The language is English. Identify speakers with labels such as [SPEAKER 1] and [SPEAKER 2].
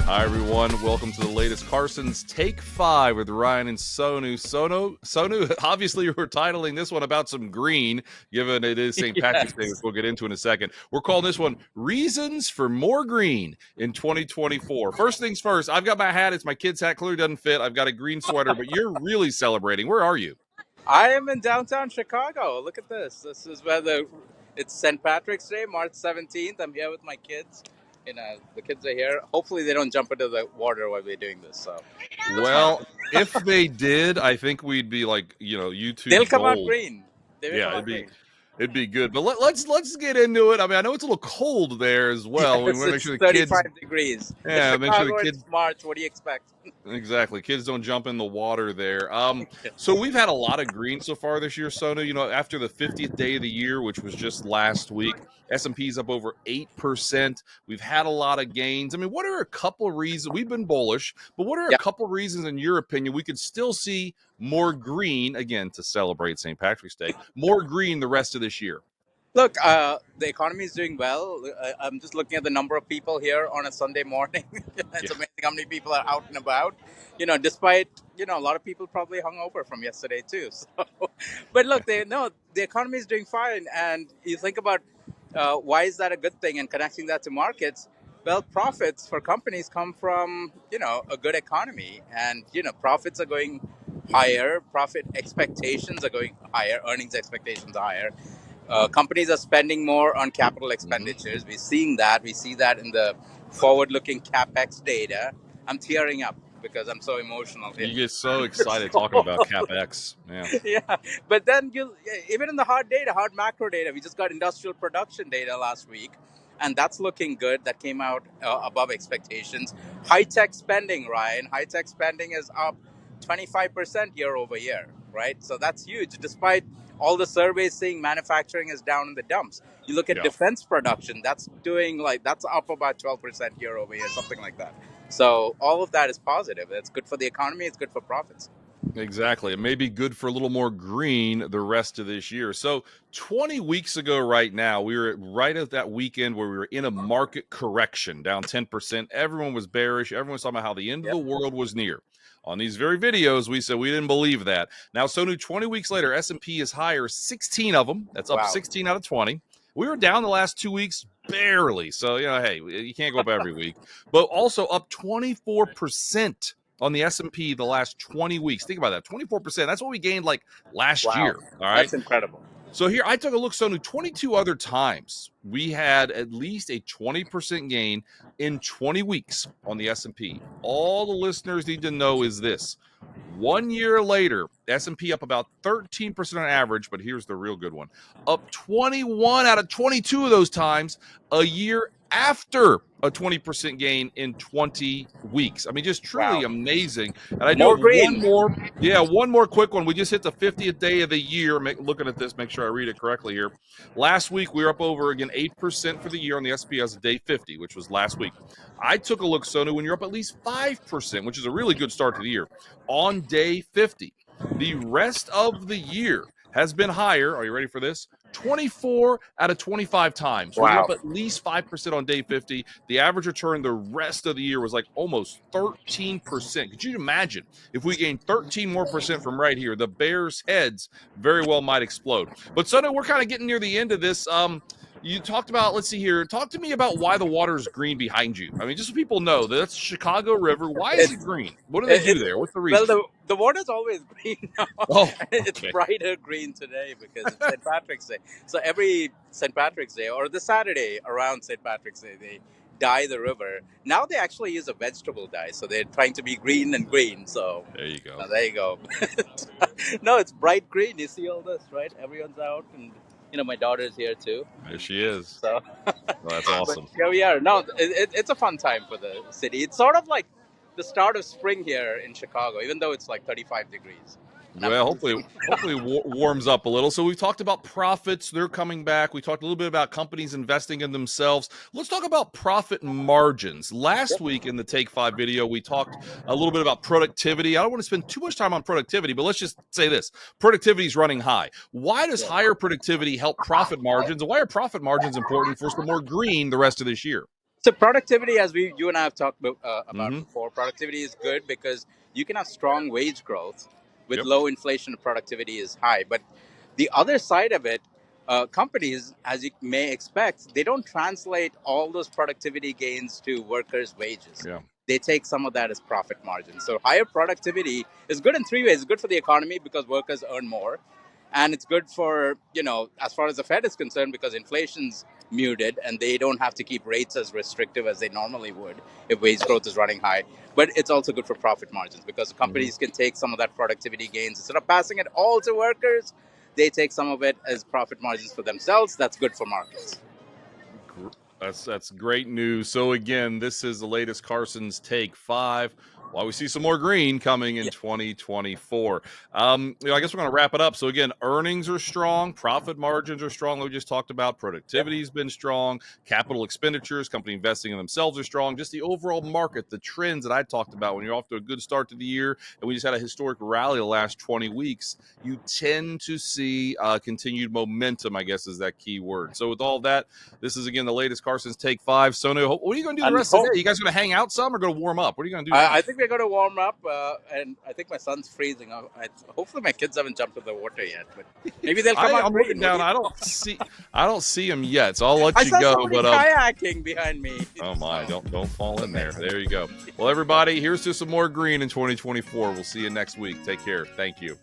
[SPEAKER 1] Hi, everyone. Welcome to the latest Carson's Take 5 with Ryan and Sonu. Sonu, obviously we're titling this one about some green, given it is St. Patrick's Day, which we'll get into in a second. We're calling this one Reasons for More Green in 2024. First things first, I've got my hat. It's my kid's hat. Clearly doesn't fit. I've got a green sweater, but you're really celebrating. Where are you?
[SPEAKER 2] I am in downtown Chicago. Look at this. This is where it's St. Patrick's Day, March 17th. I'm here with my kids. The kids are here. Hopefully they don't jump into the water while we're doing this. So,
[SPEAKER 1] Well, if they did, I think we'd be like, YouTube
[SPEAKER 2] they'll come out
[SPEAKER 1] gold.
[SPEAKER 2] green. They will
[SPEAKER 1] Yeah,
[SPEAKER 2] come out green.
[SPEAKER 1] it'd be good. But let's get into it. I mean, I know it's a little cold there as well.
[SPEAKER 2] Yes,
[SPEAKER 1] We want to make
[SPEAKER 2] it's
[SPEAKER 1] sure the kids
[SPEAKER 2] 35 degrees.
[SPEAKER 1] Yeah,
[SPEAKER 2] It's
[SPEAKER 1] make sure
[SPEAKER 2] Chicago,
[SPEAKER 1] the kids
[SPEAKER 2] it's March. What do you expect?
[SPEAKER 1] exactly kids don't jump in the water there. So we've had a lot of green so far this year, Sonu. After the 50th day of the year, which was just last week, S&P's up over 8%. We've had a lot of gains. I mean, what are a couple of reasons? We've been bullish, but what are a couple of reasons, in your opinion, we could still see more green, again, to celebrate St. Patrick's Day, more green the rest of this year?
[SPEAKER 2] Look, the economy is doing well. I'm just looking at the number of people here on a Sunday morning. It's amazing how many people are out and about. Despite a lot of people probably hung over from yesterday too. So, but look, the economy is doing fine. And you think about why is that a good thing, and connecting that to markets. Well, profits for companies come from a good economy, and profits are going higher. Profit expectations are going higher. Earnings expectations are higher. Companies are spending more on capital expenditures. We're seeing that. We see that in the forward-looking CapEx data. I'm tearing up because I'm so emotional.
[SPEAKER 1] You get so excited talking about CapEx.
[SPEAKER 2] Yeah. But then even in the hard macro data, we just got industrial production data last week, and that's looking good. That came out above expectations. High-tech spending, Ryan. High-tech spending is up 25% year over year, right? So that's huge, despite all the surveys saying manufacturing is down in the dumps. You look at defense production, that's up about 12% year over year, something like that. So all of that is positive. It's good for the economy. It's good for profits.
[SPEAKER 1] Exactly. It may be good for a little more green the rest of this year. So 20 weeks ago right now, we were right at that weekend where we were in a market correction, down 10%. Everyone was bearish. Everyone was talking about how the end of the world was near. On these very videos, we said we didn't believe that. Now, Sonu, 20 weeks later, S&P is higher, 16 of them. That's up 16 out of 20. We were down the last 2 weeks, barely. So, hey, you can't go up every week. But also up 24% on the S&P the last 20 weeks. Think about that, 24%. That's what we gained like last year. All right,
[SPEAKER 2] that's incredible.
[SPEAKER 1] So here, I took a look, Sonu, 22 other times we had at least a 20% gain in 20 weeks on the S&P. All the listeners need to know is this. 1 year later, S&P up about 13% on average, but here's the real good one. Up 21 out of 22 of those times a year after a 20% gain in 20 weeks. I mean, just truly amazing. And I do have one more quick one. We just hit the 50th day of the year. Looking at this, make sure I read it correctly here. Last week, we were up over, again, 8% for the year on the S&P as of day 50, which was last week. I took a look, Sonu, when you're up at least 5%, which is a really good start to the year, on day 50. The rest of the year has been higher. Are you ready for this? 24 out of 25 times. Wow. We're up at least 5% on day 50. The average return the rest of the year was like almost 13%. Could you imagine if we gained 13 more percent from right here? The Bears' heads very well might explode. But Sonu, we're kind of getting near the end of this. You talked about, let's see here, talk to me about why the water is green behind you. I mean, just so people know, that's Chicago River. Why is it green? What do they do there? What's the reason?
[SPEAKER 2] Well, the water's always green now. Oh, okay. It's brighter green today because it's St. Patrick's Day. So every St. Patrick's Day or the Saturday around St. Patrick's Day, they dye the river. Now they actually use a vegetable dye, so they're trying to be green and green. So
[SPEAKER 1] there you go.
[SPEAKER 2] There you go. No, it's bright green. You see all this, right? Everyone's out, and my daughter's here too.
[SPEAKER 1] There she is.
[SPEAKER 2] So
[SPEAKER 1] that's awesome.
[SPEAKER 2] Here we are. No, it's a fun time for the city. It's sort of like the start of spring here in Chicago, even though it's like 35 degrees.
[SPEAKER 1] Well, hopefully warms up a little. So we've talked about profits. They're coming back. We talked a little bit about companies investing in themselves. Let's talk about profit margins. Last week in the Take 5 video, we talked a little bit about productivity. I don't want to spend too much time on productivity, but let's just say this. Productivity is running high. Why does higher productivity help profit margins? And why are profit margins important for some more green the rest of this year?
[SPEAKER 2] So productivity, as you and I have talked about
[SPEAKER 1] Mm-hmm.
[SPEAKER 2] before, productivity is good because you can have strong wage growth with
[SPEAKER 1] Yep.
[SPEAKER 2] low inflation. Productivity is high, but the other side of it, companies, as you may expect, they don't translate all those productivity gains to workers' wages.
[SPEAKER 1] Yeah.
[SPEAKER 2] They take some of that as profit margin. So higher productivity is good in three ways. It's good for the economy because workers earn more, and it's good for, as far as the Fed is concerned, because inflation's muted and they don't have to keep rates as restrictive as they normally would if wage growth is running high. But it's also good for profit margins because
[SPEAKER 1] Mm-hmm.
[SPEAKER 2] companies can take some of that productivity gains instead of passing it all to workers. They take some of it as profit margins for themselves. That's good for markets.
[SPEAKER 1] That's great news. So again, this is the latest Carson's Take 5. While we see some more green coming in 2024. I guess we're going to wrap it up. So again, earnings are strong, profit margins are strong. Like we just talked about, productivity has been strong, capital expenditures, company investing in themselves are strong. Just the overall market, the trends that I talked about when you're off to a good start to the year, and we just had a historic rally the last 20 weeks. You tend to see continued momentum, I guess is that key word. So with all that, this is again the latest Carson's Take 5. Sonu, what are you going to do the
[SPEAKER 2] And
[SPEAKER 1] rest of the day? You guys going to hang out some or going to warm up? What are you going to do now?
[SPEAKER 2] I think we're going to warm up, and I think my son's freezing. Hopefully, my kids haven't jumped in the water yet, but maybe they'll come out
[SPEAKER 1] I'm looking
[SPEAKER 2] green.
[SPEAKER 1] down. I don't see them yet, so I'll let
[SPEAKER 2] I
[SPEAKER 1] you
[SPEAKER 2] saw
[SPEAKER 1] go.
[SPEAKER 2] somebody
[SPEAKER 1] But
[SPEAKER 2] kayaking behind me.
[SPEAKER 1] oh my,
[SPEAKER 2] So.
[SPEAKER 1] don't fall in there. There you go. Well, everybody, here's to some more green in 2024. We'll see you next week. Take care. Thank you.